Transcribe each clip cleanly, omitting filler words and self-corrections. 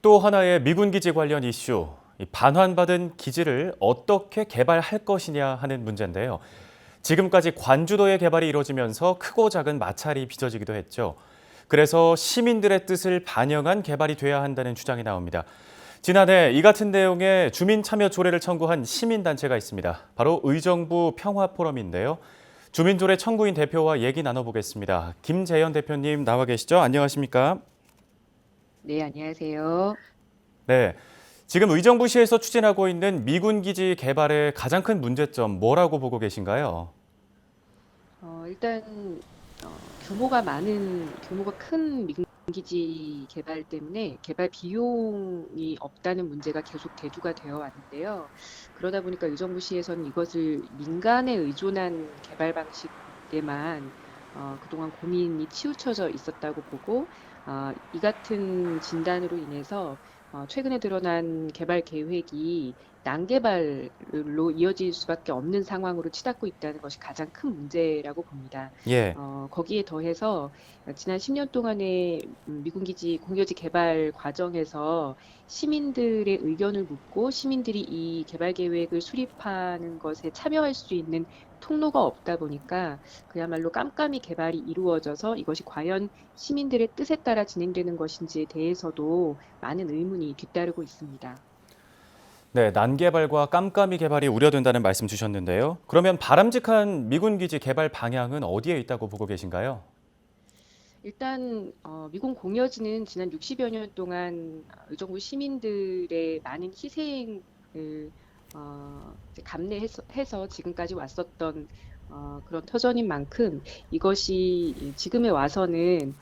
또 하나의 미군 기지 관련 이슈, 이 반환받은 기지를 어떻게 개발할 것이냐 하는 문제인데요. 지금까지 관주도의 개발이 이루어지면서 크고 작은 마찰이 빚어지기도 했죠. 그래서 시민들의 뜻을 반영한 개발이 돼야 한다는 주장이 나옵니다. 지난해 이 같은 내용의 주민 참여 조례를 청구한 시민단체가 있습니다. 바로 의정부 평화포럼인데요. 주민조례 청구인 대표와 얘기 나눠보겠습니다. 김재현 대표님 나와 계시죠? 안녕하십니까? 네, 안녕하세요. 네. 지금 의정부시에서 추진하고 있는 미군 기지 개발의 가장 큰 문제점 뭐라고 보고 계신가요? 일단 규모가 큰 민기지 개발 때문에 개발 비용이 없다는 문제가 계속 대두가 되어 왔는데요. 그러다 보니까 의정부시에서는 이것을 민간에 의존한 개발 방식에만 그동안 고민이 치우쳐져 있었다고 보고, 이 같은 진단으로 인해서 최근에 드러난 개발 계획이 난개발로 이어질 수밖에 없는 상황으로 치닫고 있다는 것이 가장 큰 문제라고 봅니다. 예. 거기에 더해서 지난 10년 동안의 미군 기지 공유지 개발 과정에서 시민들의 의견을 묻고 시민들이 이 개발 계획을 수립하는 것에 참여할 수 있는 통로가 없다 보니까 그야말로 깜깜이 개발이 이루어져서 이것이 과연 시민들의 뜻에 따라 진행되는 것인지에 대해서도 많은 의문이 뒤따르고 있습니다. 네, 난개발과 깜깜이 개발이 우려된다는 말씀 주셨는데요. 그러면 바람직한 미군 기지 개발 방향은 어디에 있다고 보고 계신가요? 일단 미군 공여지는 지난 60여 년 동안 의정부 시민들의 많은 희생을 이제 감내해서 지금까지 왔었던 그런 터전인 만큼 이것이 지금에 와서는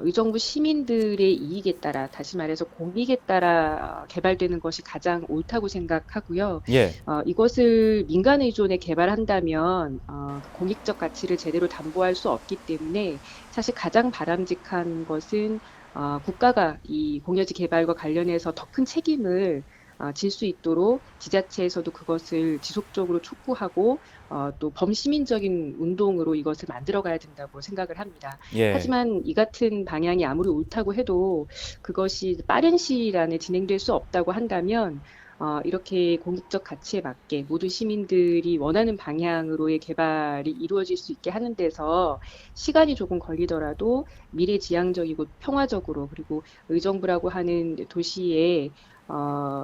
의정부 시민들의 이익에 따라, 다시 말해서 공익에 따라 개발되는 것이 가장 옳다고 생각하고요. 예. 이것을 민간 의존에 개발한다면 그 공익적 가치를 제대로 담보할 수 없기 때문에 사실 가장 바람직한 것은 국가가 이 공여지 개발과 관련해서 더 큰 책임을 질 수 있도록 지자체에서도 그것을 지속적으로 촉구하고 또 범시민적인 운동으로 이것을 만들어가야 된다고 생각을 합니다. 예. 하지만 이 같은 방향이 아무리 옳다고 해도 그것이 빠른 시일 안에 진행될 수 없다고 한다면 이렇게 공익적 가치에 맞게 모든 시민들이 원하는 방향으로의 개발이 이루어질 수 있게 하는 데서 시간이 조금 걸리더라도 미래지향적이고 평화적으로, 그리고 의정부라고 하는 도시의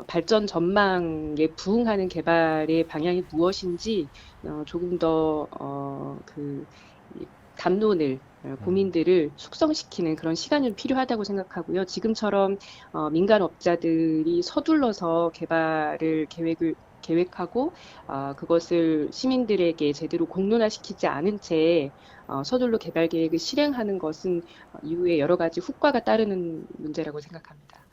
발전 전망에 부응하는 개발의 방향이 무엇인지 조금 더 담론을 고민들을 숙성시키는 그런 시간이 필요하다고 생각하고요. 지금처럼 민간 업자들이 서둘러서 개발을 계획하고 그것을 시민들에게 제대로 공론화시키지 않은 채 서둘러 개발 계획을 실행하는 것은 이후에 여러 가지 후과가 따르는 문제라고 생각합니다.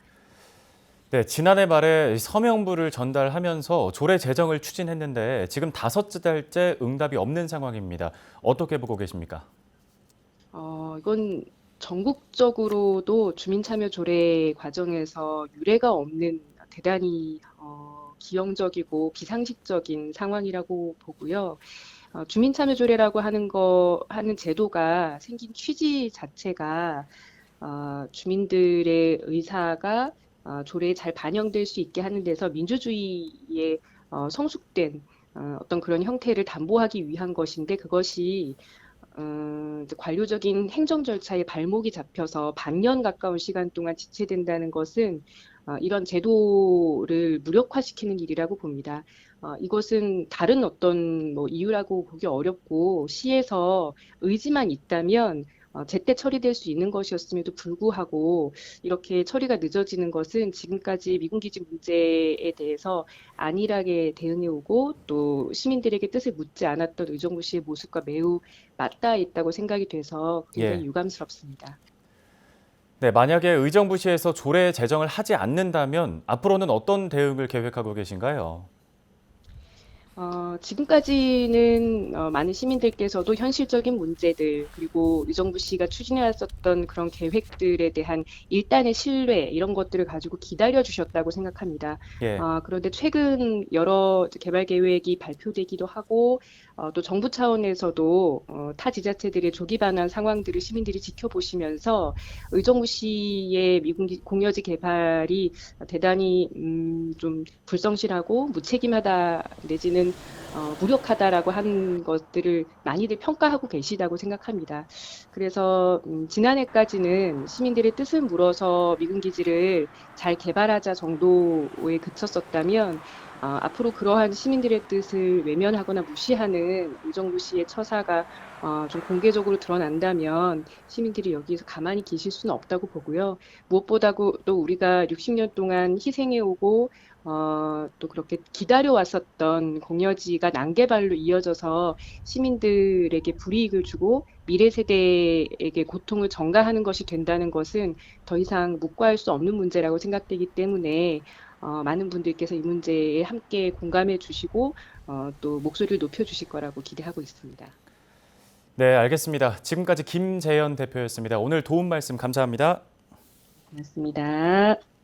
네, 지난해 말에 서명부를 전달하면서 조례 제정을 추진했는데 지금 5달째 응답이 없는 상황입니다. 어떻게 보고 계십니까? 이건 전국적으로도 주민참여 조례 과정에서 유례가 없는 대단히 기형적이고 비상식적인 상황이라고 보고요. 주민참여 조례라고 하는 제도가 생긴 취지 자체가 주민들의 의사가 조례에 잘 반영될 수 있게 하는 데서 민주주의의 성숙된 어떤 그런 형태를 담보하기 위한 것인데, 그것이 이제 관료적인 행정 절차에 발목이 잡혀서 반년 가까운 시간 동안 지체된다는 것은 이런 제도를 무력화시키는 일이라고 봅니다. 이것은 다른 어떤 뭐 이유라고 보기 어렵고, 시에서 의지만 있다면 제때 처리될 수 있는 것이었음에도 불구하고 이렇게 처리가 늦어지는 것은 지금까지 미군기지 문제에 대해서 안일하게 대응해 오고 또 시민들에게 뜻을 묻지 않았던 의정부 시의 모습과 매우 맞닿아 있다고 생각이 돼서 굉장히 예. 유감스럽습니다. 네, 만약에 의정부시에서 조례 제정을 하지 않는다면 앞으로는 어떤 대응을 계획하고 계신가요? 지금까지는 많은 시민들께서도 현실적인 문제들, 그리고 의정부 씨가 추진해왔었던 그런 계획들에 대한 일단의 신뢰, 이런 것들을 가지고 기다려 주셨다고 생각합니다. 예. 그런데 최근 여러 개발 계획이 발표되기도 하고, 또 정부 차원에서도 타 지자체들의 조기 반환 상황들을 시민들이 지켜보시면서 의정부 씨의 공여지 개발이 대단히 좀 불성실하고 무책임하다 내지는 무력하다라고 하는 것들을 많이들 평가하고 계시다고 생각합니다. 그래서 지난해까지는 시민들의 뜻을 물어서 미군 기지를 잘 개발하자 정도에 그쳤었다면 앞으로 그러한 시민들의 뜻을 외면하거나 무시하는 의정부 씨의 처사가 좀 공개적으로 드러난다면 시민들이 여기서 가만히 계실 수는 없다고 보고요. 무엇보다도 또 우리가 60년 동안 희생해오고 또 그렇게 기다려왔었던 공여지가 난개발로 이어져서 시민들에게 불이익을 주고 미래 세대에게 고통을 전가하는 것이 된다는 것은 더 이상 묵과할 수 없는 문제라고 생각되기 때문에 많은 분들께서 이 문제에 함께 공감해 주시고 또 목소리를 높여 주실 거라고 기대하고 있습니다. 네, 알겠습니다. 지금까지 김재현 대표였습니다. 오늘 도움 말씀 감사합니다. 고맙습니다.